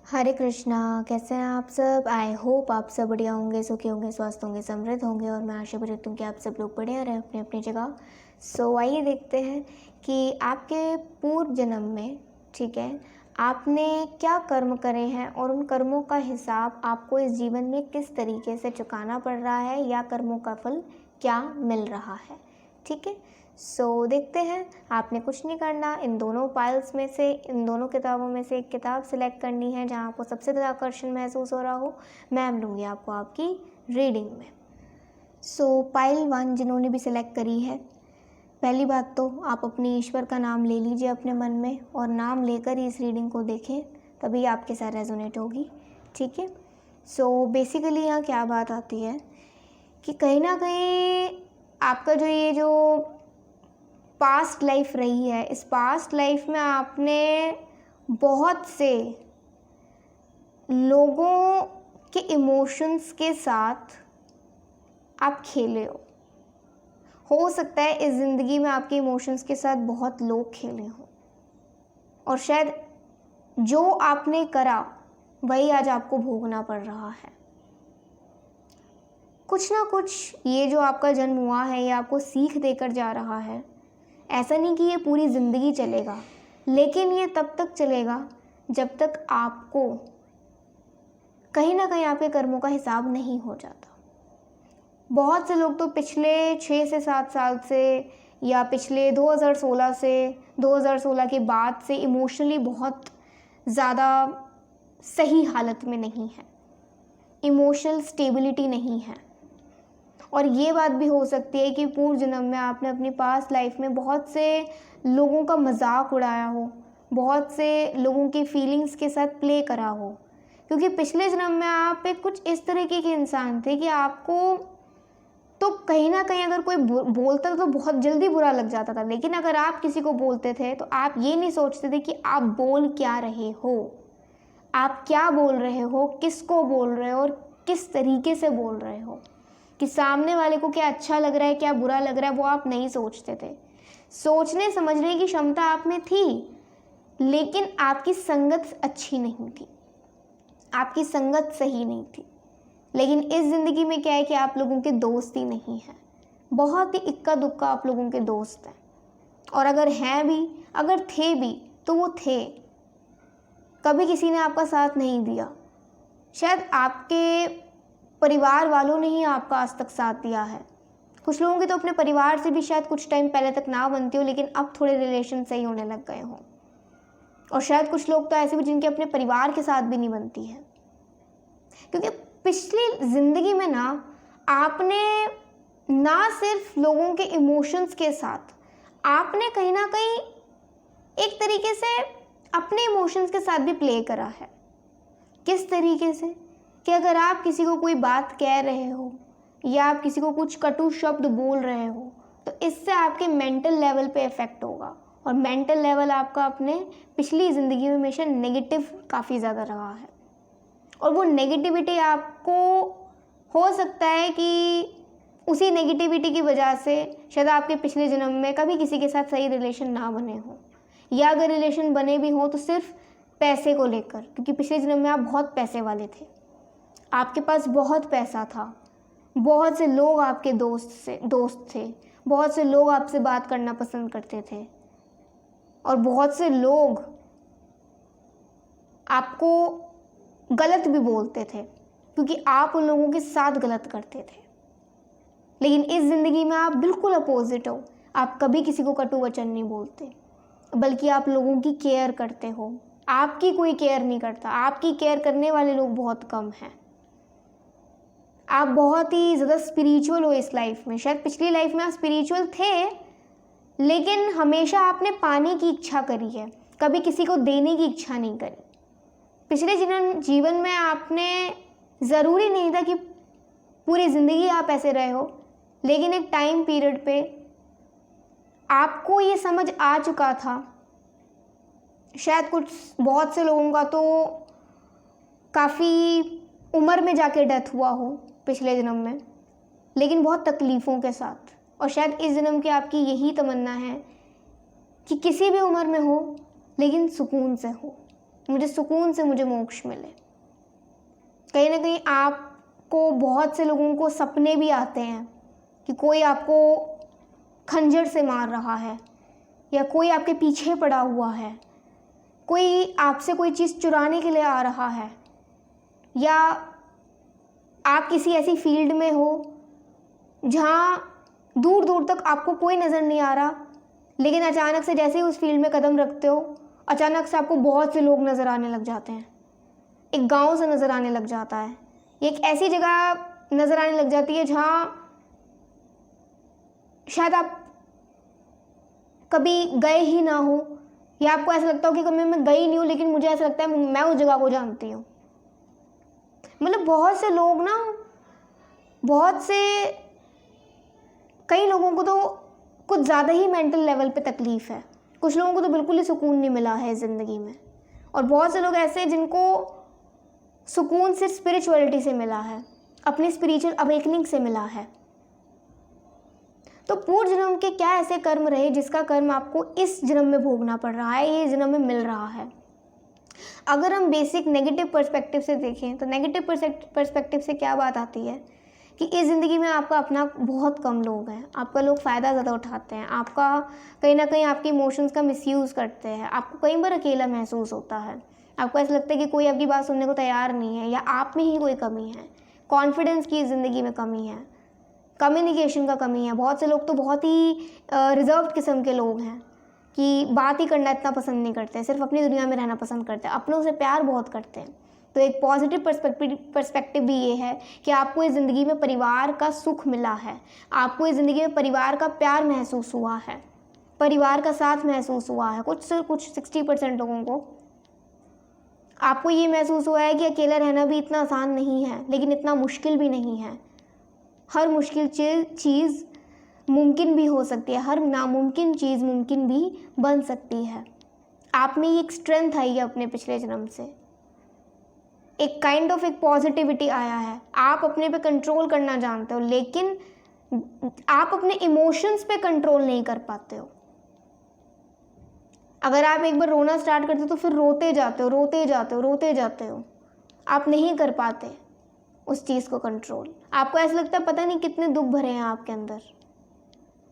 हरे कृष्णा। कैसे हैं आप सब? आई होप आप सब बढ़िया होंगे, सुखी होंगे, स्वस्थ होंगे, समृद्ध होंगे और मैं आशा भी रखती हूँ कि आप सब लोग बढ़िया रहें अपनी अपनी जगह। सो आइए देखते हैं कि आपके पूर्व जन्म में, ठीक है, आपने क्या कर्म करे हैं और उन कर्मों का हिसाब आपको इस जीवन में किस तरीके से चुकाना पड़ रहा है या कर्मों का फल क्या मिल रहा है। ठीक है, सो देखते हैं। आपने कुछ नहीं करना, इन दोनों फाइल्स में से, इन दोनों किताबों में से एक किताब सिलेक्ट करनी है जहाँ आपको सबसे ज़्यादा आकर्षण महसूस हो रहा हो। मैं लूँगी आपको आपकी रीडिंग में। सो फाइल 1 जिन्होंने भी सिलेक्ट करी है, पहली बात तो आप अपने ईश्वर का नाम ले लीजिए अपने मन में और नाम लेकर ही इस रीडिंग को देखें, तभी आपके साथ रेजोनेट होगी। ठीक है, सो बेसिकली यहाँ क्या बात आती है कि कहीं ना कहीं आपका जो पास्ट लाइफ रही है, इस पास्ट लाइफ में आपने बहुत से लोगों के इमोशंस के साथ आप खेले हो सकता है इस ज़िंदगी में आपके इमोशंस के साथ बहुत लोग खेले हों और शायद जो आपने करा वही आज आपको भोगना पड़ रहा है। कुछ ना कुछ ये जो आपका जन्म हुआ है ये आपको सीख देकर जा रहा है। ऐसा नहीं कि ये पूरी ज़िंदगी चलेगा, लेकिन ये तब तक चलेगा जब तक आपको कहीं ना कहीं आपके कर्मों का हिसाब नहीं हो जाता। बहुत से लोग तो पिछले 6 से 7 साल से या पिछले 2016 से 2016 के बाद से इमोशनली बहुत ज़्यादा सही हालत में नहीं है, इमोशनल स्टेबिलिटी नहीं है। और ये बात भी हो सकती है कि पूर्व जन्म में आपने अपनी पास्ट लाइफ में बहुत से लोगों का मजाक उड़ाया हो, बहुत से लोगों की फीलिंग्स के साथ प्ले करा हो, क्योंकि पिछले जन्म में आप एक कुछ इस तरीके के इंसान थे कि आपको तो कहीं ना कहीं अगर कोई बोलता तो बहुत जल्दी बुरा लग जाता था, लेकिन अगर आप किसी को बोलते थे तो आप ये नहीं सोचते थे कि आप बोल क्या रहे हो, आप क्या बोल रहे हो, किसको बोल रहे हो और किस तरीके से बोल रहे हो, कि सामने वाले को क्या अच्छा लग रहा है, क्या बुरा लग रहा है, वो आप नहीं सोचते थे। सोचने समझने की क्षमता आप में थी, लेकिन आपकी संगत अच्छी नहीं थी, आपकी संगत सही नहीं थी। लेकिन इस ज़िंदगी में क्या है कि आप लोगों के दोस्त ही नहीं हैं, बहुत ही इक्का दुक्का आप लोगों के दोस्त हैं, और अगर हैं भी, अगर थे भी तो वो थे, कभी किसी ने आपका साथ नहीं दिया। शायद आपके परिवार वालों ने ही आपका आज तक साथ दिया है। कुछ लोगों की तो अपने परिवार से भी शायद कुछ टाइम पहले तक ना बनती हो, लेकिन अब थोड़े रिलेशन सही होने लग गए हों। और शायद कुछ लोग तो ऐसे भी जिनके अपने परिवार के साथ भी नहीं बनती है, क्योंकि पिछली ज़िंदगी में ना आपने ना सिर्फ लोगों के इमोशंस के साथ, आपने कहीं ना कहीं एक तरीके से अपने इमोशंस के साथ भी प्ले करा है। किस तरीके से कि अगर आप किसी को कोई बात कह रहे हो या आप किसी को कुछ कटु शब्द बोल रहे हो तो इससे आपके मेंटल लेवल पे इफ़ेक्ट होगा, और मेंटल लेवल आपका अपने पिछली ज़िंदगी में हमेशा नेगेटिव काफ़ी ज़्यादा रहा है। और वो नेगेटिविटी आपको हो सकता है कि उसी नेगेटिविटी की वजह से शायद आपके पिछले जन्म में कभी किसी के साथ सही रिलेशन ना बने हों, या अगर रिलेशन बने भी हों तो सिर्फ पैसे को लेकर, क्योंकि पिछले जन्म में आप बहुत पैसे वाले थे, आपके पास बहुत पैसा था, बहुत से लोग आपके दोस्त थे, बहुत से लोग आपसे बात करना पसंद करते थे, और बहुत से लोग आपको गलत भी बोलते थे क्योंकि आप उन लोगों के साथ गलत करते थे। लेकिन इस ज़िंदगी में आप बिल्कुल अपोजिट हो, आप कभी किसी को कटु वचन नहीं बोलते, बल्कि आप लोगों की केयर करते हो। आपकी कोई केयर नहीं करता, आपकी केयर करने वाले लोग बहुत कम हैं। आप बहुत ही ज़्यादा स्पिरिचुअल हो इस लाइफ में। शायद पिछली लाइफ में आप स्पिरिचुअल थे, लेकिन हमेशा आपने पाने की इच्छा करी है, कभी किसी को देने की इच्छा नहीं करी। पिछले जीवन में आपने, ज़रूरी नहीं था कि पूरी ज़िंदगी आप ऐसे रहे हो, लेकिन एक टाइम पीरियड पे आपको ये समझ आ चुका था। शायद बहुत से लोगों का तो काफ़ी उम्र में जाके डेथ हुआ हो पिछले जन्म में, लेकिन बहुत तकलीफ़ों के साथ। और शायद इस जन्म की आपकी यही तमन्ना है कि किसी भी उम्र में हो लेकिन सुकून से हो, मुझे सुकून से मुझे मोक्ष मिले। कहीं ना कहीं आपको बहुत से लोगों को सपने भी आते हैं कि कोई आपको खंजर से मार रहा है, या कोई आपके पीछे पड़ा हुआ है, कोई आपसे कोई चीज़ चुराने के लिए आ रहा है, या आप किसी ऐसी फील्ड में हो जहाँ दूर दूर तक आपको कोई नज़र नहीं आ रहा, लेकिन अचानक से जैसे ही उस फील्ड में कदम रखते हो, अचानक से आपको बहुत से लोग नज़र आने लग जाते हैं, एक गांव से नज़र आने लग जाता है, एक ऐसी जगह नज़र आने लग जाती है जहाँ शायद आप कभी गए ही ना हो, या आपको ऐसा लगता हो कि कभी मैं गई नहीं हूँ, लेकिन मुझे ऐसा लगता है मैं उस जगह को जानती हूँ। मतलब बहुत से लोग ना, कई लोगों को तो कुछ ज़्यादा ही मेंटल लेवल पे तकलीफ़ है, कुछ लोगों को तो बिल्कुल ही सुकून नहीं मिला है ज़िंदगी में, और बहुत से लोग ऐसे हैं जिनको सुकून सिर्फ स्पिरिचुअलिटी से मिला है, अपनी स्पिरिचुअल अवेकनिंग से मिला है। तो पूर्व जन्म के क्या ऐसे कर्म रहे जिसका कर्म आपको इस जन्म में भोगना पड़ रहा है, ये जन्म में मिल रहा है। अगर हम बेसिक नेगेटिव पर्सपेक्टिव से देखें तो नेगेटिव पर्सपेक्टिव से क्या बात आती है कि इस ज़िंदगी में आपका अपना बहुत कम लोग हैं, आपका लोग फ़ायदा ज़्यादा उठाते हैं, आपका कहीं ना कहीं आपके इमोशंस का मिसयूज़ करते हैं, आपको कई बार अकेला महसूस होता है, आपको ऐसा लगता है कि कोई आपकी बात सुनने को तैयार नहीं है, या आप में ही कोई कमी है, कॉन्फिडेंस की ज़िंदगी में कमी है, कम्युनिकेशन का कमी है। बहुत से लोग तो बहुत ही रिजर्व्ड किस्म के लोग हैं कि बात ही करना इतना पसंद नहीं करते, सिर्फ अपनी दुनिया में रहना पसंद करते हैं, अपनों से प्यार बहुत करते हैं। तो एक पॉजिटिव पर्सपेक्टिव भी ये है कि आपको इस ज़िंदगी में परिवार का सुख मिला है, आपको इस ज़िंदगी में परिवार का प्यार महसूस हुआ है, परिवार का साथ महसूस हुआ है। कुछ 60% लोगों को आपको ये महसूस हुआ है कि अकेला रहना भी इतना आसान नहीं है, लेकिन इतना मुश्किल भी नहीं है। हर मुश्किल चीज़ मुमकिन भी हो सकती है, हर नामुमकिन चीज़ मुमकिन भी बन सकती है। आप में एक स्ट्रेंथ आई है अपने पिछले जन्म से, एक काइंड ऑफ एक पॉजिटिविटी आया है, आप अपने पे कंट्रोल करना जानते हो, लेकिन आप अपने इमोशंस पे कंट्रोल नहीं कर पाते हो। अगर आप एक बार रोना स्टार्ट करते हो तो फिर रोते जाते हो, आप नहीं कर पाते उस चीज़ को कंट्रोल। आपको ऐसा लगता है पता नहीं कितने दुख भरे हैं आपके अंदर।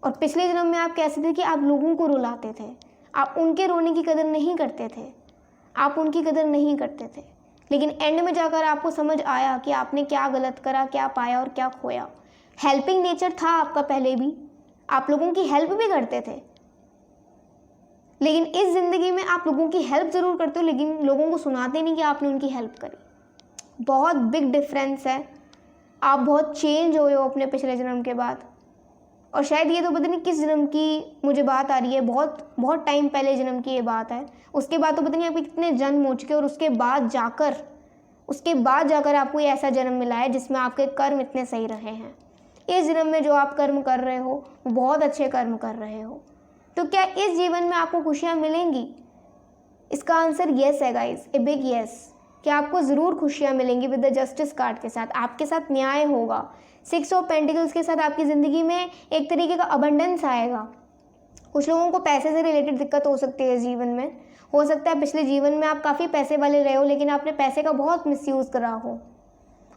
और पिछले जन्म में आप कैसे थे कि आप लोगों को रुलाते थे, आप उनके रोने की कदर नहीं करते थे, आप उनकी कदर नहीं करते थे, लेकिन एंड में जाकर आपको समझ आया कि आपने क्या गलत करा, क्या पाया और क्या खोया। हेल्पिंग नेचर था आपका पहले भी, आप लोगों की हेल्प भी करते थे, लेकिन इस ज़िंदगी में आप लोगों की हेल्प ज़रूर करते हो, लेकिन लोगों को सुनाते नहीं कि आपने उनकी हेल्प करी। बहुत बिग डिफरेंस है। आप बहुत चेंज हुए हो अपने पिछले जन्म के बाद, और शायद ये तो पता नहीं किस जन्म की मुझे बात आ रही है, बहुत टाइम पहले जन्म की ये बात है। उसके बाद तो पता नहीं आपके कितने जन्म हो चुके, और उसके बाद जाकर आपको ये ऐसा जन्म मिला है जिसमें आपके कर्म इतने सही रहे हैं। इस जन्म में जो आप कर्म कर रहे हो वो बहुत अच्छे कर्म कर रहे हो। तो क्या इस जीवन में आपको खुशियाँ मिलेंगी? इसका आंसर येस है गाइस, ए बिग येस, कि आपको ज़रूर खुशियाँ मिलेंगी विद द जस्टिस कार्ड के साथ। आपके साथ न्याय होगा। 6 ऑफ पेंटिकल्स के साथ आपकी ज़िंदगी में एक तरीके का अबंडेंस आएगा। कुछ लोगों को पैसे से रिलेटेड दिक्कत हो सकती है जीवन में, हो सकता है पिछले जीवन में आप काफ़ी पैसे वाले रहे हो, लेकिन आपने पैसे का बहुत मिसयूज़ करा हो,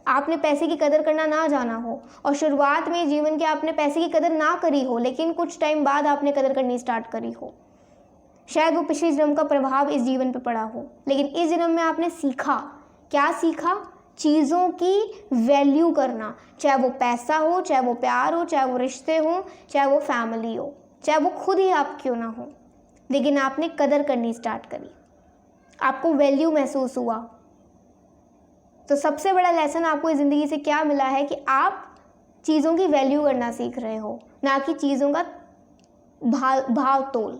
आपने पैसे की कदर करना ना जाना हो, और शुरुआत में जीवन के आपने पैसे की कदर ना करी हो, लेकिन कुछ टाइम बाद आपने कदर करनी स्टार्ट करी हो। शायद वो पिछले जन्म का प्रभाव इस जीवन पे पड़ा हो, लेकिन इस जन्म में आपने सीखा। क्या सीखा? चीज़ों की वैल्यू करना, चाहे वो पैसा हो, चाहे वो प्यार हो, चाहे वो रिश्ते हो, चाहे वो फैमिली हो, चाहे वो खुद ही आप क्यों ना हो, लेकिन आपने कदर करनी स्टार्ट करी, आपको वैल्यू महसूस हुआ। तो सबसे बड़ा लेसन आपको इस ज़िंदगी से क्या मिला है कि आप चीज़ों की वैल्यू करना सीख रहे हो, ना कि चीज़ों का भाव तोल,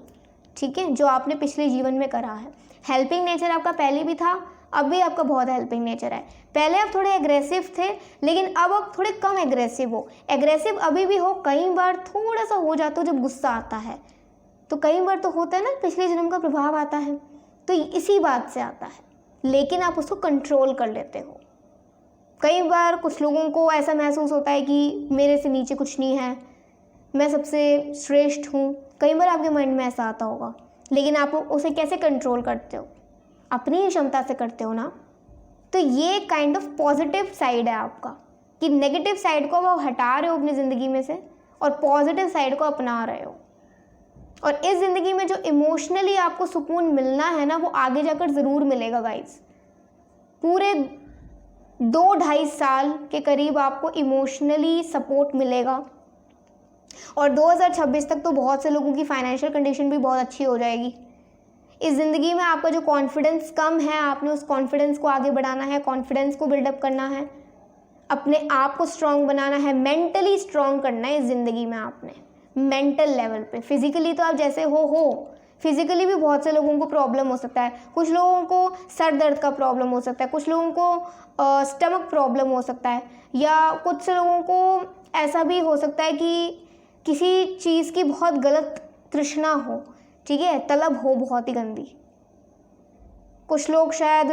ठीक है, जो आपने पिछले जीवन में करा है। हेल्पिंग नेचर आपका पहले भी था, अब भी आपका बहुत हेल्पिंग नेचर है। पहले आप थोड़े एग्रेसिव थे, लेकिन अब आप थोड़े कम एग्रेसिव हो। एग्रेसिव अभी भी हो, कई बार थोड़ा सा हो जाता हो जब गुस्सा आता है, तो कई बार तो होता है ना, पिछले जन्म का प्रभाव आता है, तो इसी बात से आता है, लेकिन आप उसको कंट्रोल कर लेते हो। कई बार कुछ लोगों को ऐसा महसूस होता है कि मेरे से नीचे कुछ नहीं है, मैं सबसे श्रेष्ठ हूँ। कई बार आपके माइंड में ऐसा आता होगा, लेकिन आप उसे कैसे कंट्रोल करते हो? अपनी ही क्षमता से करते हो ना, तो ये काइंड ऑफ पॉजिटिव साइड है आपका, कि नेगेटिव साइड को वो हटा रहे हो अपनी ज़िंदगी में से और पॉजिटिव साइड को अपना रहे हो। और इस ज़िंदगी में जो इमोशनली आपको सुकून मिलना है ना, वो आगे जाकर ज़रूर मिलेगा गाइस। पूरे 2-2.5 साल के करीब आपको इमोशनली सपोर्ट मिलेगा और 2026 तक तो बहुत से लोगों की फाइनेंशियल कंडीशन भी बहुत अच्छी हो जाएगी। इस ज़िंदगी में आपका जो कॉन्फिडेंस कम है, आपने उस कॉन्फिडेंस को आगे बढ़ाना है, कॉन्फिडेंस को बिल्डअप करना है, अपने आप को स्ट्रॉन्ग बनाना है, मेंटली स्ट्रॉन्ग करना है इस ज़िंदगी में आपने, मेंटल लेवल पे। फिजिकली तो आप जैसे हो फिजिकली भी बहुत से लोगों को प्रॉब्लम हो सकता है। कुछ लोगों को सर दर्द का प्रॉब्लम हो सकता है, कुछ लोगों को स्टमक प्रॉब्लम हो सकता है, या कुछ लोगों को ऐसा भी हो सकता है कि किसी चीज़ की बहुत गलत तृष्णा हो, ठीक है, तलब हो बहुत ही गंदी। कुछ लोग शायद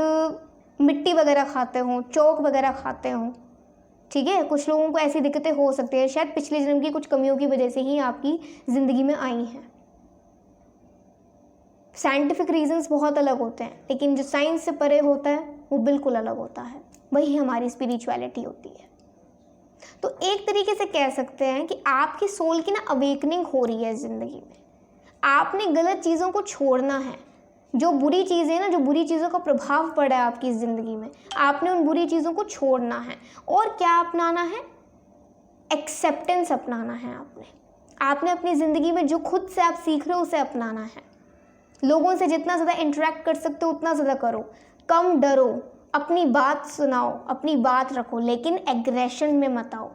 मिट्टी वगैरह खाते हों, चौक वगैरह खाते हों, ठीक है। कुछ लोगों को ऐसी दिक्कतें हो सकती हैं, शायद पिछले जन्म की कुछ कमियों की वजह से ही आपकी ज़िंदगी में आई हैं। साइंटिफिक रीजंस बहुत अलग होते हैं, लेकिन जो साइंस से परे होता है वो बिल्कुल अलग होता है, वही हमारी स्पिरिचुअलिटी होती है। तो एक तरीके से कह सकते हैं कि आपकी सोल की ना अवेकनिंग हो रही है ज़िंदगी में। आपने गलत चीज़ों को छोड़ना है, जो बुरी चीज़ें ना, जो बुरी चीज़ों का प्रभाव पड़ा है आपकी ज़िंदगी में, आपने उन बुरी चीज़ों को छोड़ना है। और क्या अपनाना है? एक्सेप्टेंस अपनाना है आपने अपनी ज़िंदगी में जो खुद से आप सीख रहे हो उसे अपनाना है। लोगों से जितना ज़्यादा इंटरेक्ट कर सकते हो उतना ज़्यादा करो, कम डरो, अपनी बात सुनाओ, अपनी बात रखो, लेकिन एग्रेशन में मत आओ,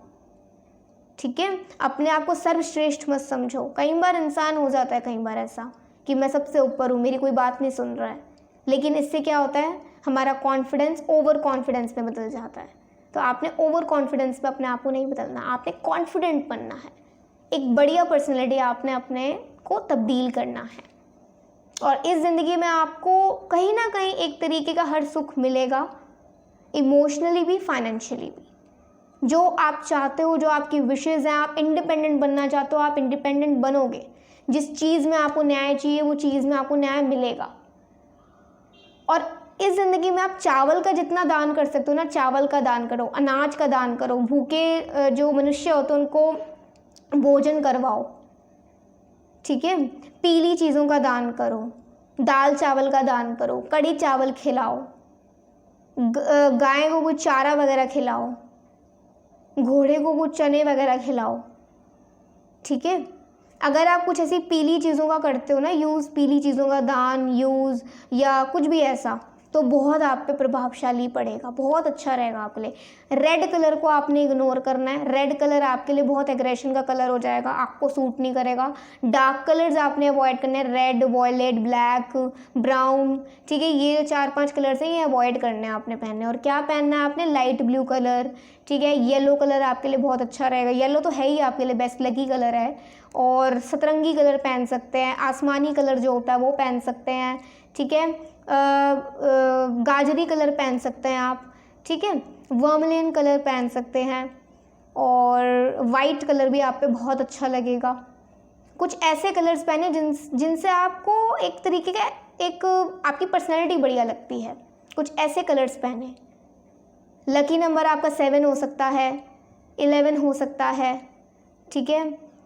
ठीक है। अपने आप को सर्वश्रेष्ठ मत समझो। कई बार इंसान हो जाता है, कई बार ऐसा कि मैं सबसे ऊपर हूँ, मेरी कोई बात नहीं सुन रहा है, लेकिन इससे क्या होता है, हमारा कॉन्फिडेंस ओवर कॉन्फिडेंस में बदल जाता है। तो आपने ओवर कॉन्फिडेंस में अपने आप को नहीं बदलना, आपने कॉन्फिडेंट बनना है, एक बढ़िया पर्सनैलिटी आपने अपने को तब्दील करना है। और इस ज़िंदगी में आपको कहीं ना कहीं एक तरीके का हर सुख मिलेगा, इमोशनली भी, फाइनेंशियली भी। जो आप चाहते हो, जो आपकी विशेज़ हैं, आप इंडिपेंडेंट बनना चाहते हो, आप इंडिपेंडेंट बनोगे। जिस चीज़ में आपको न्याय चाहिए वो चीज़ में आपको न्याय मिलेगा। और इस ज़िंदगी में आप चावल का जितना दान कर सकते हो ना, चावल का दान करो, अनाज का दान करो, भूखे जो मनुष्य होते हैं उनको भोजन करवाओ, ठीक है। पीली चीज़ों का दान करो, दाल चावल का दान करो, कड़ी चावल खिलाओ, गाय को कुछ चारा वगैरह खिलाओ, घोड़े को कुछ चने वगैरह खिलाओ, ठीक है। अगर आप कुछ ऐसी पीली चीज़ों का करते हो ना यूज़, पीली चीज़ों का दान यूज़ या कुछ भी ऐसा, तो बहुत आप पे प्रभावशाली पड़ेगा, बहुत अच्छा रहेगा आपके लिए। रेड कलर को आपने इग्नोर करना है। रेड कलर आपके लिए बहुत एग्रेशन का कलर हो जाएगा, आपको सूट नहीं करेगा। डार्क कलर्स आपने अवॉइड करने हैं, रेड, वॉयलेट, ब्लैक, ब्राउन, ठीक है। ये जो 4-5 कलर्स हैं ये अवॉइड करने हैं आपने पहनने। और क्या पहनना है आपने? लाइट ब्लू कलर, ठीक है। येलो कलर आपके लिए बहुत अच्छा रहेगा, येलो तो है ही आपके लिए बेस्ट लकी कलर है। और सतरंगी कलर पहन सकते हैं, आसमानी कलर जो होता है वो पहन सकते हैं, ठीक है। गाजरी कलर पहन सकते हैं आप, ठीक है। वर्मलिन कलर पहन सकते हैं और वाइट कलर भी आप पे बहुत अच्छा लगेगा। कुछ ऐसे कलर्स पहने जिनसे आपको एक तरीके का एक आपकी पर्सनैलिटी बढ़िया लगती है, कुछ ऐसे कलर्स पहने। लकी नंबर आपका 7 हो सकता है, 11 हो सकता है, ठीक है।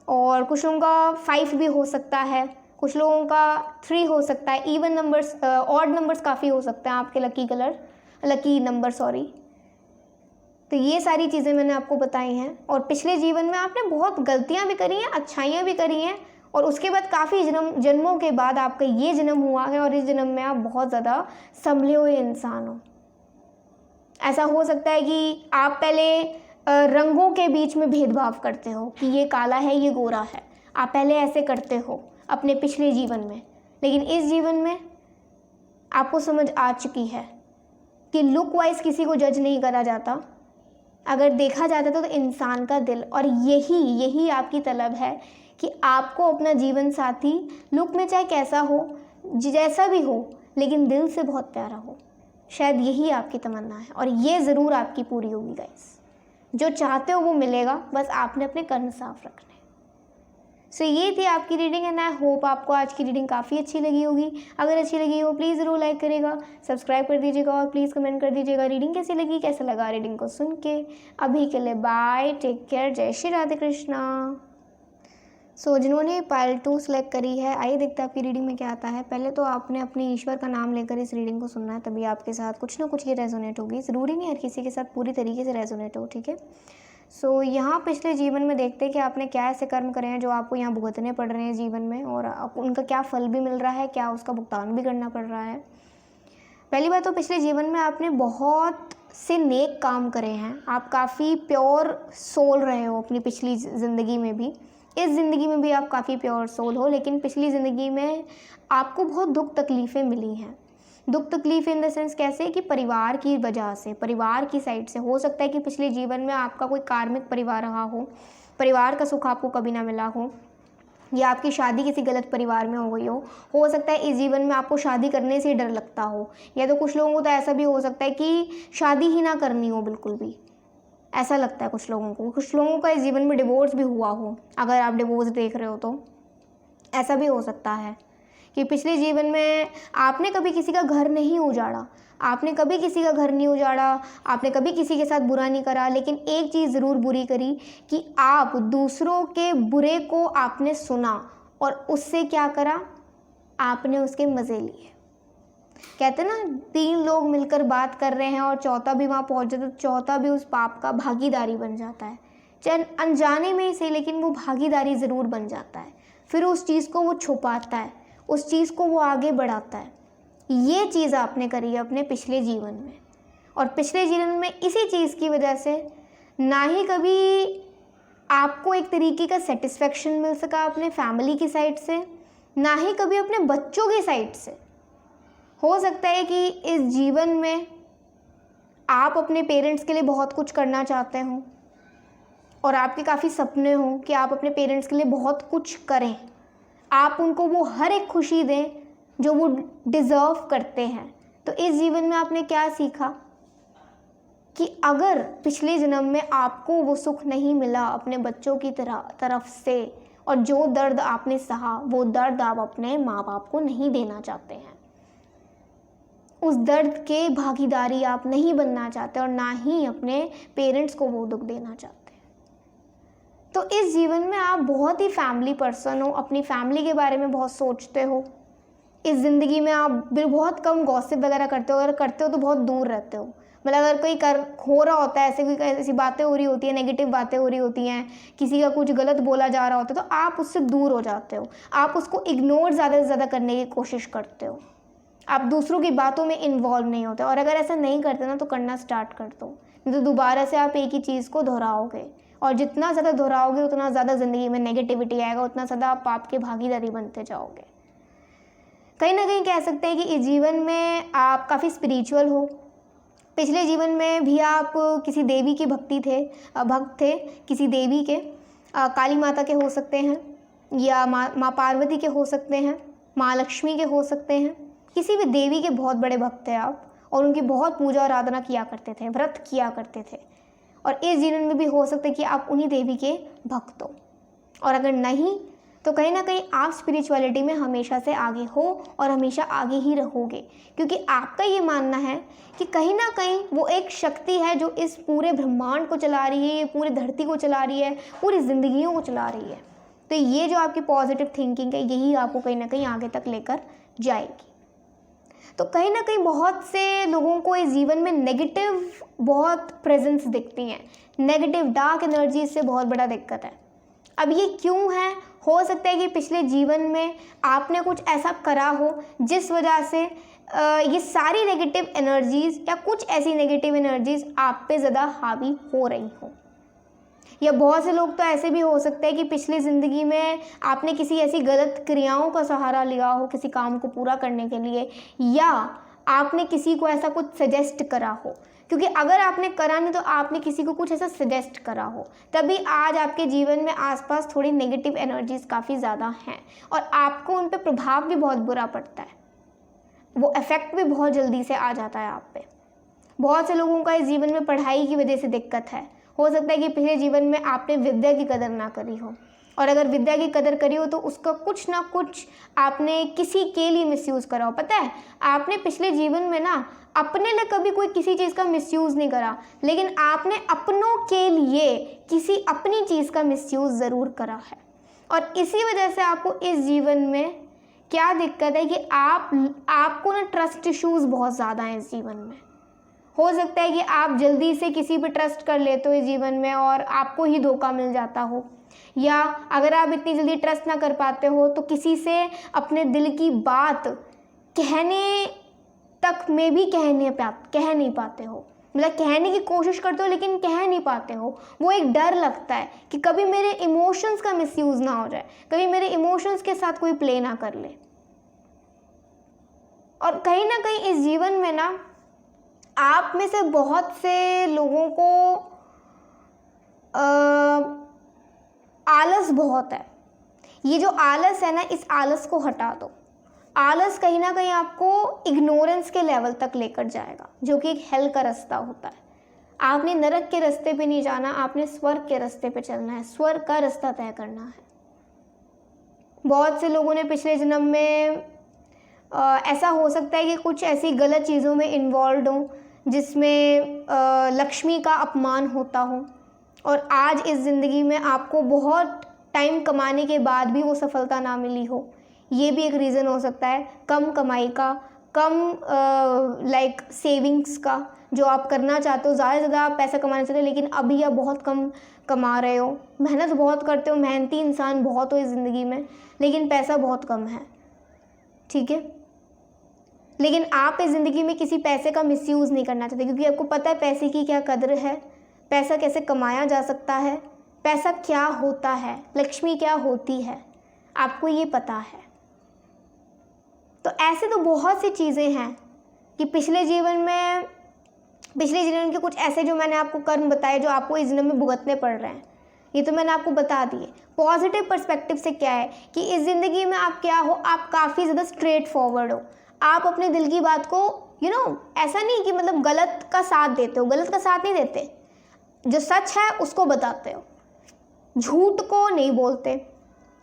और कुछ लोगों का 5 भी हो सकता है, कुछ लोगों का 3 हो सकता है। इवन नंबर्स, ऑड नंबर्स काफ़ी हो सकते हैं आपके लकी नंबर सॉरी। तो ये सारी चीज़ें मैंने आपको बताई हैं। और पिछले जीवन में आपने बहुत गलतियां भी करी हैं, अच्छाइयाँ भी करी हैं, और उसके बाद काफ़ी जन्मों के बाद आपका ये जन्म हुआ है और इस जन्म में आप बहुत ज़्यादा संभले हुए इंसान हो। ऐसा हो सकता है कि आप पहले रंगों के बीच में भेदभाव करते हो कि ये काला है, ये गोरा है, आप पहले ऐसे करते हो अपने पिछले जीवन में, लेकिन इस जीवन में आपको समझ आ चुकी है कि लुक वाइज किसी को जज नहीं करा जाता, अगर देखा जाता तो इंसान का दिल। और यही आपकी तलब है कि आपको अपना जीवन साथी लुक में चाहे कैसा हो, जैसा भी हो, लेकिन दिल से बहुत प्यारा हो। शायद यही आपकी तमन्ना है और ये ज़रूर आपकी पूरी होगी गाइस। जो चाहते हो वो मिलेगा, बस आपने अपने कर्म साफ रखने। सो ये थी आपकी रीडिंग एंड आई होप आपको आज की रीडिंग काफ़ी अच्छी लगी होगी। अगर अच्छी लगी हो प्लीज़ ज़रूर लाइक करेगा, सब्सक्राइब कर दीजिएगा और प्लीज़ कमेंट कर दीजिएगा रीडिंग कैसी लगी, कैसा लगा रीडिंग को सुन के। अभी के लिए बाय, टेक केयर, जय श्री राधे कृष्णा। सो जिन्होंने पाइल 2 सेलेक्ट करी है, आइए देखते हैं आपकी रीडिंग में क्या आता है। पहले तो आपने अपने ईश्वर का नाम लेकर इस रीडिंग को सुनना है, तभी आपके साथ कुछ ना कुछ ये रेजोनेट होगी। ज़रूरी नहीं हर किसी के साथ पूरी तरीके से रेजोनेट हो, ठीक है। सो यहाँ पिछले जीवन में देखते हैं कि आपने क्या ऐसे कर्म करे हैं जो आपको यहाँ भुगतने पड़ रहे हैं जीवन में, और उनका क्या फल भी मिल रहा है, क्या उसका भुगतान भी करना पड़ रहा है। पहली बात तो पिछले जीवन में आपने बहुत से नेक काम करे हैं, आप काफ़ी प्योर सोल रहे हो अपनी पिछली ज़िंदगी में भी। इस ज़िंदगी में भी आप काफ़ी प्योर सोल हो, लेकिन पिछली ज़िंदगी में आपको बहुत दुख तकलीफ़ें मिली हैं। दुख तकलीफ इन द सेंस कैसे कि परिवार की वजह से, परिवार की साइड से। हो सकता है कि पिछले जीवन में आपका कोई कार्मिक परिवार रहा हो, परिवार का सुख आपको कभी ना मिला हो, या आपकी शादी किसी गलत परिवार में हो गई हो सकता है इस जीवन में आपको शादी करने से डर लगता हो, या तो कुछ लोगों को तो ऐसा भी हो सकता है कि शादी ही ना करनी हो बिल्कुल भी, ऐसा लगता है कुछ लोगों को। कुछ लोगों का इस जीवन में डिवोर्स भी हुआ हो, अगर आप डिवोर्स देख रहे हो तो ऐसा भी हो सकता है कि पिछले जीवन में आपने कभी किसी का घर नहीं उजाड़ा, आपने कभी किसी का घर नहीं उजाड़ा, आपने कभी किसी के साथ बुरा नहीं करा, लेकिन एक चीज़ ज़रूर बुरी करी कि आप दूसरों के बुरे को आपने सुना और उससे क्या करा, आपने उसके मज़े लिए। कहते हैं ना, 3 लोग मिलकर बात कर रहे हैं और चौथा भी वहाँ पहुँच जाता, तो चौथा भी उस पाप का भागीदारी बन जाता है, चाहे अनजाने में ही सही, लेकिन वो भागीदारी ज़रूर बन जाता है। फिर उस चीज़ को वो छुपाता है, उस चीज़ को वो आगे बढ़ाता है। ये चीज़ आपने करी है अपने पिछले जीवन में, और पिछले जीवन में इसी चीज़ की वजह से ना ही कभी आपको एक तरीके का सेटिस्फेक्शन मिल सका अपने फैमिली की साइड से, ना ही कभी अपने बच्चों की साइड से। हो सकता है कि इस जीवन में आप अपने पेरेंट्स के लिए बहुत कुछ करना चाहते हो और आपके काफ़ी सपने हो कि आप अपने पेरेंट्स के लिए बहुत कुछ करें, आप उनको वो हर एक खुशी दें जो वो डिज़र्व करते हैं। तो इस जीवन में आपने क्या सीखा कि अगर पिछले जन्म में आपको वो सुख नहीं मिला अपने बच्चों की तरफ से, और जो दर्द आपने सहा वो दर्द आप अपने माँ बाप को नहीं देना चाहते हैं, उस दर्द के भागीदारी आप नहीं बनना चाहते और ना ही अपने पेरेंट्स को वो दुख देना चाहते। तो इस जीवन में आप बहुत ही फैमिली पर्सन हो, अपनी फैमिली के बारे में बहुत सोचते हो। इस ज़िंदगी में आप बहुत कम गॉसिप वगैरह करते हो, अगर करते हो तो बहुत दूर रहते हो। मतलब अगर कोई हो रहा होता है, ऐसे कोई ऐसी बातें हो रही होती हैं, नेगेटिव बातें हो रही होती हैं, किसी का कुछ गलत बोला जा रहा होता है, तो आप उससे दूर हो जाते हो, आप उसको इग्नोर ज़्यादा से ज़्यादा करने की कोशिश करते हो, आप दूसरों की बातों में इन्वॉल्व नहीं होते। और अगर ऐसा नहीं करते ना तो करना स्टार्ट कर दो, नहीं तो दोबारा से आप एक ही चीज़ को दोहराओगे, और जितना ज़्यादा दोहराओगे उतना ज़्यादा ज़िंदगी में नेगेटिविटी आएगा, उतना ज़्यादा आप पाप के भागीदारी बनते जाओगे। कहीं ना कहीं कह सकते हैं कि इस जीवन में आप काफ़ी स्पिरिचुअल हो। पिछले जीवन में भी आप किसी देवी की भक्त थे, किसी देवी के, काली माता के हो सकते हैं, या माँ पार्वती के हो सकते हैं, माँ लक्ष्मी के हो सकते हैं, किसी भी देवी के बहुत बड़े भक्त थे आप, और उनकी बहुत पूजा आराधना किया करते थे, व्रत किया करते थे। और इस जीवन में भी हो सकता है कि आप उन्हीं देवी के भक्त हो, और अगर नहीं तो कहीं ना कहीं आप स्पिरिचुअलिटी में हमेशा से आगे हो और हमेशा आगे ही रहोगे, क्योंकि आपका ये मानना है कि कहीं ना कहीं वो एक शक्ति है जो इस पूरे ब्रह्मांड को चला रही है, ये पूरी धरती को चला रही है, पूरी ज़िंदगियों को चला रही है। तो ये जो आपकी पॉजिटिव थिंकिंग है, यही आपको कहीं ना कहीं आगे तक लेकर जाएगी। तो कहीं ना कहीं बहुत से लोगों को इस जीवन में नेगेटिव बहुत प्रेजेंस दिखती हैं, नेगेटिव डार्क एनर्जी से बहुत बड़ा दिक्कत है। अब ये क्यों है? हो सकता है कि पिछले जीवन में आपने कुछ ऐसा करा हो जिस वजह से ये सारी नेगेटिव एनर्जीज़ या कुछ ऐसी नेगेटिव एनर्जीज़ आप पे ज़्यादा हावी हो रही हो। या बहुत से लोग तो ऐसे भी हो सकते हैं कि पिछली ज़िंदगी में आपने किसी ऐसी गलत क्रियाओं का सहारा लिया हो किसी काम को पूरा करने के लिए, या आपने किसी को ऐसा कुछ सजेस्ट करा हो, क्योंकि अगर आपने करा नहीं तो आपने किसी को कुछ ऐसा सजेस्ट करा हो, तभी आज आपके जीवन में आसपास थोड़ी नेगेटिव एनर्जीज़ काफ़ी ज़्यादा हैं और आपको उन पर प्रभाव भी बहुत बुरा पड़ता है, वो इफ़ेक्ट भी बहुत जल्दी से आ जाता है आप पे। बहुत से लोगों का इस जीवन में पढ़ाई की वजह से दिक्कत है। हो सकता है कि पिछले जीवन में आपने विद्या की कदर ना करी हो, और अगर विद्या की कदर करी हो तो उसका कुछ ना कुछ आपने किसी के लिए मिसयूज़ करा हो। पता है, आपने पिछले जीवन में ना अपने लिए कभी कोई किसी चीज़ का मिसयूज़ नहीं करा, लेकिन आपने अपनों के लिए किसी अपनी चीज़ का मिसयूज़ ज़रूर करा है। और इसी वजह से आपको इस जीवन में क्या दिक्कत है कि आपको ना ट्रस्ट इश्यूज़ बहुत ज़्यादा हैं इस जीवन में। हो सकता है कि आप जल्दी से किसी पे ट्रस्ट कर लेते हो इस जीवन में और आपको ही धोखा मिल जाता हो, या अगर आप इतनी जल्दी ट्रस्ट ना कर पाते हो तो किसी से अपने दिल की बात कहने तक में भी कह नहीं पाते हो। मतलब कहने की कोशिश करते हो लेकिन कह नहीं पाते हो। वो एक डर लगता है कि कभी मेरे इमोशंस का मिसयूज़ ना हो जाए, कभी मेरे इमोशंस के साथ कोई प्ले ना कर ले। और कहीं ना कहीं इस जीवन में ना आप में से बहुत से लोगों को आलस बहुत है। ये जो आलस है ना, इस आलस को हटा दो। आलस कहीं ना कहीं आपको इग्नोरेंस के लेवल तक लेकर जाएगा, जो कि एक हेल का रास्ता होता है। आपने नरक के रास्ते पे नहीं जाना, आपने स्वर्ग के रास्ते पे चलना है, स्वर्ग का रास्ता तय करना है। बहुत से लोगों ने पिछले जन्म में ऐसा हो सकता है कि कुछ ऐसी गलत चीज़ों में इन्वॉल्व हो जिसमें लक्ष्मी का अपमान होता हो, और आज इस ज़िंदगी में आपको बहुत टाइम कमाने के बाद भी वो सफलता ना मिली हो। ये भी एक रीज़न हो सकता है, कम कमाई का, कम लाइक सेविंग्स का। जो आप करना चाहते हो, ज़्यादा से ज़्यादा आप पैसा कमाना चाहते हो लेकिन अभी आप बहुत कम कमा रहे हो। मेहनत बहुत करते हो, मेहनती इंसान बहुत हो इस ज़िंदगी में, लेकिन पैसा बहुत कम है। ठीक है, लेकिन आप इस ज़िंदगी में किसी पैसे का मिसयूज़ नहीं करना चाहते, क्योंकि आपको पता है पैसे की क्या कदर है, पैसा कैसे कमाया जा सकता है, पैसा क्या होता है, लक्ष्मी क्या होती है, आपको ये पता है। तो ऐसे तो बहुत सी चीज़ें हैं कि पिछले जीवन के कुछ ऐसे जो मैंने आपको कर्म बताए जो आपको इस जन्म में भुगतने पड़ रहे हैं, ये तो मैंने आपको बता दिए। पॉजिटिव पर्सपेक्टिव से क्या है कि इस ज़िंदगी में आप क्या हो, आप काफ़ी ज़्यादा स्ट्रेट फॉरवर्ड हो। आप अपने दिल की बात को ऐसा नहीं कि मतलब गलत का साथ देते हो, गलत का साथ नहीं देते, जो सच है उसको बताते हो, झूठ को नहीं बोलते,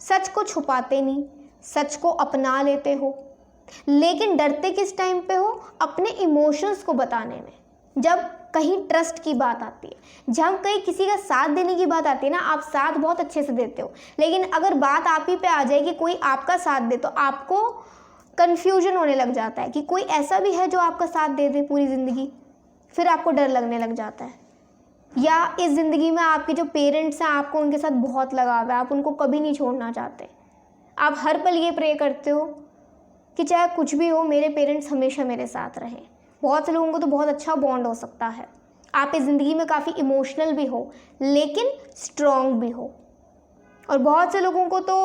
सच को छुपाते नहीं, सच को अपना लेते हो। लेकिन डरते किस टाइम पे हो? अपने इमोशंस को बताने में। जब कहीं ट्रस्ट की बात आती है, जब कहीं किसी का साथ देने की बात आती है ना, आप साथ बहुत अच्छे से देते हो, लेकिन अगर बात आप ही पे आ जाए कि कोई आपका साथ दे तो आपको कन्फ्यूजन होने लग जाता है कि कोई ऐसा भी है जो आपका साथ दे दे पूरी ज़िंदगी, फिर आपको डर लगने लग जाता है। या इस ज़िंदगी में आपके जो पेरेंट्स हैं, आपको उनके साथ बहुत लगाव है, आप उनको कभी नहीं छोड़ना चाहते, आप हर पल ये प्रे करते हो कि चाहे कुछ भी हो मेरे पेरेंट्स हमेशा मेरे साथ रहें। बहुत से लोगों को तो बहुत अच्छा बॉन्ड हो सकता है, आप इस ज़िंदगी में काफ़ी इमोशनल भी हो लेकिन स्ट्रॉन्ग भी हो। और बहुत से लोगों को तो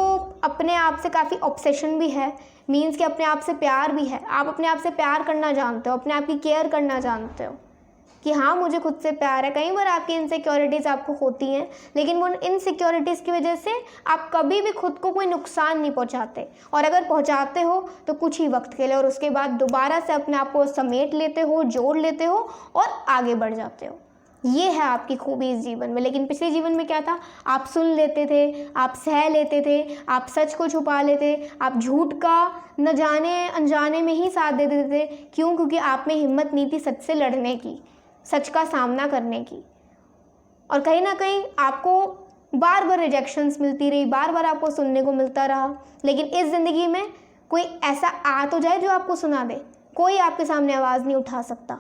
अपने आप से काफ़ी ऑब्सेशन भी है, मीन्स कि अपने आप से प्यार भी है। आप अपने आप से प्यार करना जानते हो, अपने आप की केयर करना जानते हो कि हाँ मुझे खुद से प्यार है। कई बार आपकी इनसिक्योरिटीज़ आपको होती हैं, लेकिन वो इनसिक्योरिटीज़ की वजह से आप कभी भी खुद को कोई नुकसान नहीं पहुंचाते, और अगर पहुंचाते हो तो कुछ ही वक्त के लिए, और उसके बाद दोबारा से अपने आप को समेट लेते हो, जोड़ लेते हो और आगे बढ़ जाते हो। ये है आपकी खूबी इस जीवन में। लेकिन पिछले जीवन में क्या था? आप सुन लेते थे, आप सह लेते थे, आप सच को छुपा लेते, आप झूठ का न जाने अनजाने में ही साथ दे देते थे। क्यों? क्योंकि आप में हिम्मत नहीं थी सच से लड़ने की, सच का सामना करने की। और कहीं ना कहीं आपको बार बार रिजेक्शंस मिलती रही, बार बार आपको सुनने को मिलता रहा। लेकिन इस ज़िंदगी में कोई ऐसा आ तो जाए जो आपको सुना दे, कोई आपके सामने आवाज़ नहीं उठा सकता,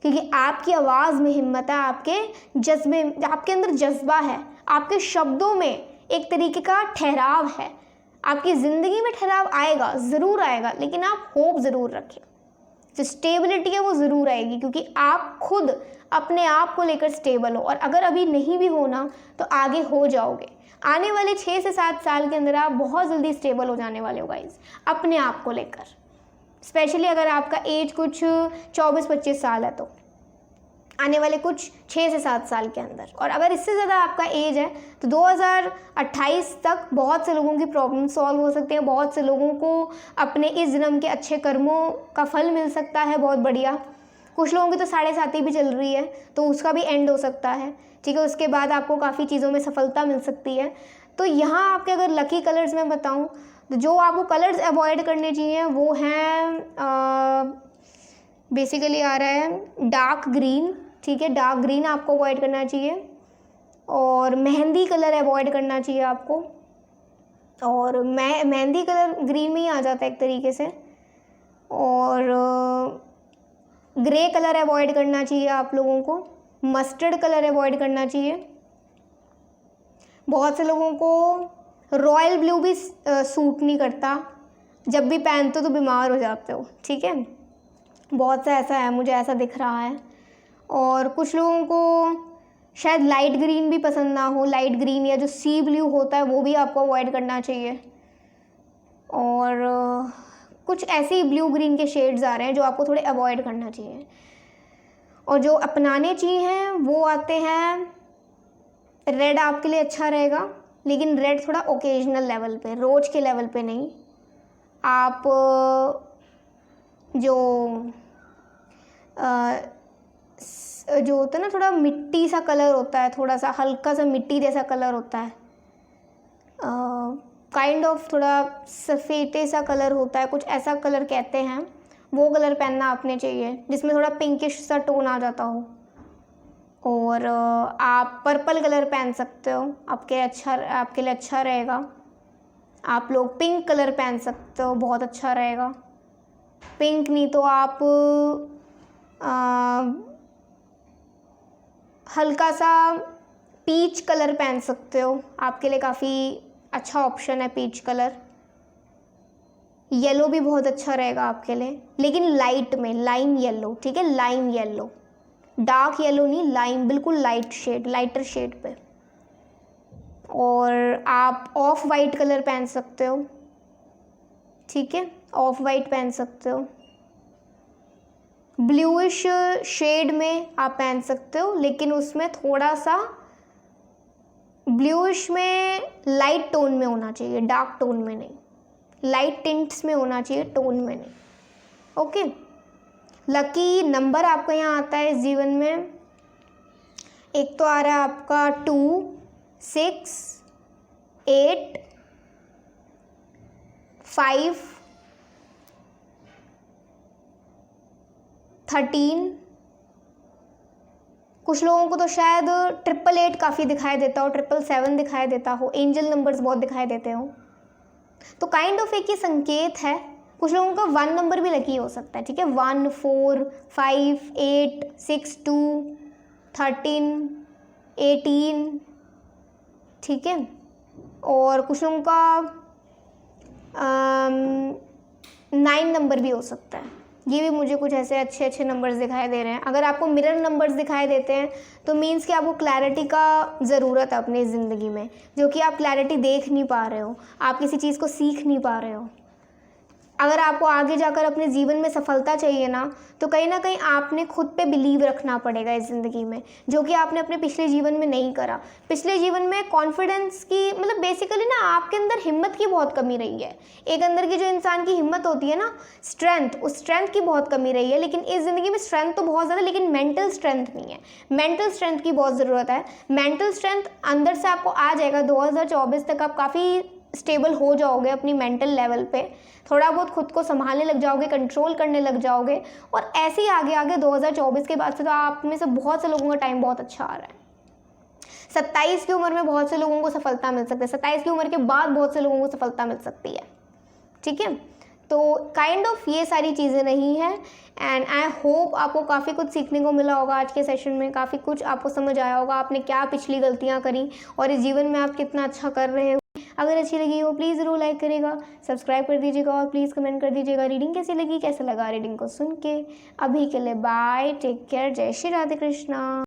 क्योंकि आपकी आवाज़ में हिम्मत है, आपके जज्बे, आपके अंदर जज्बा है, आपके शब्दों में एक तरीके का ठहराव है। आपकी ज़िंदगी में ठहराव आएगा, ज़रूर आएगा, लेकिन आप होप ज़रूर रखें। जो स्टेबिलिटी है वो ज़रूर आएगी, क्योंकि आप खुद अपने आप को लेकर स्टेबल हो, और अगर अभी नहीं भी हो ना तो आगे हो जाओगे। आने वाले 6 से 7 साल के अंदर आप बहुत जल्दी स्टेबल हो जाने वाले हो गाइस, अपने आप को लेकर। स्पेशली अगर आपका एज कुछ 24-25 साल है तो आने वाले कुछ 6 से 7 साल के अंदर, और अगर इससे ज़्यादा आपका एज है तो 2028 तक बहुत से लोगों की प्रॉब्लम सॉल्व हो सकती है, बहुत से लोगों को अपने इस जन्म के अच्छे कर्मों का फल मिल सकता है, बहुत बढ़िया। कुछ लोगों की तो 7.5 भी चल रही है तो उसका भी एंड हो सकता है, ठीक है। उसके बाद आपको काफ़ी चीज़ों में सफलता मिल सकती है। तो यहाँ आपके अगर लकी कलर्स मैं बताऊँ तो जो आपको कलर्स अवॉइड करने चाहिए वो हैं बेसिकली आ रहा है डार्क ग्रीन, ठीक है, डार्क ग्रीन आपको अवॉइड करना चाहिए, और मेहंदी कलर अवॉइड करना चाहिए आपको, और मेहंदी कलर ग्रीन में ही आ जाता है एक तरीके से, और ग्रे कलर अवॉइड करना चाहिए आप लोगों को, मस्टर्ड कलर अवॉइड करना चाहिए। बहुत से लोगों को रॉयल ब्लू भी सूट नहीं करता, जब भी पहनते हो तो बीमार हो जाते हो, ठीक है, बहुत सा ऐसा है, मुझे ऐसा दिख रहा है। और कुछ लोगों को शायद लाइट ग्रीन भी पसंद ना हो, लाइट ग्रीन या जो सी ब्लू होता है वो भी आपको अवॉइड करना चाहिए। और कुछ ऐसे ही ब्लू ग्रीन के शेड्स आ रहे हैं जो आपको थोड़े अवॉइड करना चाहिए। और जो अपनाने चाहिए वो आते हैं, रेड आपके लिए अच्छा रहेगा, लेकिन रेड थोड़ा ओकेजनल लेवल पे, रोज के लेवल पे नहीं। आप जो जो होता है ना, थोड़ा मिट्टी सा कलर होता है, थोड़ा सा हल्का सा मिट्टी जैसा कलर होता है, काइंड ऑफ थोड़ा सफ़ेदे सा कलर होता है, कुछ ऐसा कलर कहते हैं, वो कलर पहनना आपने चाहिए जिसमें थोड़ा पिंकिश सा टोन आ जाता हो। और आप पर्पल कलर पहन सकते हो, आपके लिए अच्छा रहेगा। आप लोग पिंक कलर पहन सकते हो, बहुत अच्छा रहेगा। पिंक नहीं तो आप हल्का सा पीच कलर पहन सकते हो, आपके लिए काफ़ी अच्छा ऑप्शन है पीच कलर। येलो भी बहुत अच्छा रहेगा आपके लिए, लेकिन लाइट में, लाइम येलो, ठीक है, लाइम येलो, डार्क येलो नहीं, लाइम, बिल्कुल लाइट शेड, लाइटर शेड पे। और आप ऑफ वाइट कलर पहन सकते हो, ठीक है, ऑफ वाइट पहन सकते हो। ब्लूइश शेड में आप पहन सकते हो, लेकिन उसमें थोड़ा सा ब्लूइश में लाइट टोन में होना चाहिए, डार्क टोन में नहीं, लाइट टिंट्स में होना चाहिए, टोन में नहीं। ओके, लकी नंबर आपको यहाँ आता है इस जीवन में, एक तो आ रहा है आपका 2, 6, 8, 5, 13। कुछ लोगों को तो शायद 888 काफ़ी दिखाई देता हो, 777 दिखाई देता हो, एंजल नंबर्स बहुत दिखाई देते हो, तो काइंड ऑफ एक ही संकेत है। कुछ लोगों का 1 नंबर भी लकी हो सकता है, ठीक है, 1, 4, 5, 8, 6, 2, 13, 18, ठीक है। और कुछ लोगों का 9 नंबर भी हो सकता है। ये भी मुझे कुछ ऐसे अच्छे अच्छे नंबर्स दिखाई दे रहे हैं। अगर आपको मिरर नंबर्स दिखाई देते हैं तो मीन्स कि आपको क्लैरिटी का ज़रूरत है अपनी ज़िंदगी में, जो कि आप क्लैरिटी देख नहीं पा रहे हो, आप किसी चीज़ को सीख नहीं पा रहे हो। अगर आपको आगे जाकर अपने जीवन में सफलता चाहिए ना, तो कहीं ना कहीं आपने खुद पे बिलीव रखना पड़ेगा इस ज़िंदगी में, जो कि आपने अपने पिछले जीवन में नहीं करा। पिछले जीवन में कॉन्फिडेंस की, मतलब बेसिकली ना आपके अंदर हिम्मत की बहुत कमी रही है। एक अंदर की जो इंसान की हिम्मत होती है ना, स्ट्रेंथ, उस स्ट्रेंथ की बहुत कमी रही है। लेकिन इस ज़िंदगी में स्ट्रेंथ तो बहुत ज़्यादा, लेकिन मेंटल स्ट्रेंथ नहीं है। मेंटल स्ट्रेंथ की बहुत ज़रूरत है। मेंटल स्ट्रेंथ अंदर से आपको आ जाएगा। 2024 तक आप काफ़ी स्टेबल हो जाओगे अपनी मेंटल लेवल पे, थोड़ा बहुत खुद को संभालने लग जाओगे, कंट्रोल करने लग जाओगे। और ऐसे ही आगे आगे 2024 के बाद से तो आप में से बहुत से लोगों का टाइम बहुत अच्छा आ रहा है। 27 की उम्र में बहुत से लोगों को सफलता मिल सकती है, 27 की उम्र के बाद बहुत से लोगों को सफलता मिल सकती है, ठीक है। तो काइंड ऑफ ये सारी चीज़ें नहीं है। एंड आई होप आपको काफ़ी कुछ सीखने को मिला होगा आज के सेशन में, काफ़ी कुछ आपको समझ आया होगा आपने क्या पिछली गलतियाँ करी और इस जीवन में आप कितना अच्छा कर रहे हो। अगर अच्छी लगी हो प्लीज़ ज़रूर लाइक करिएगा, सब्सक्राइब कर दीजिएगा और प्लीज़ कमेंट कर दीजिएगा रीडिंग कैसी लगी, कैसा लगा रीडिंग को सुन के। अभी के लिए बाय, टेक केयर, जय श्री राधे कृष्णा।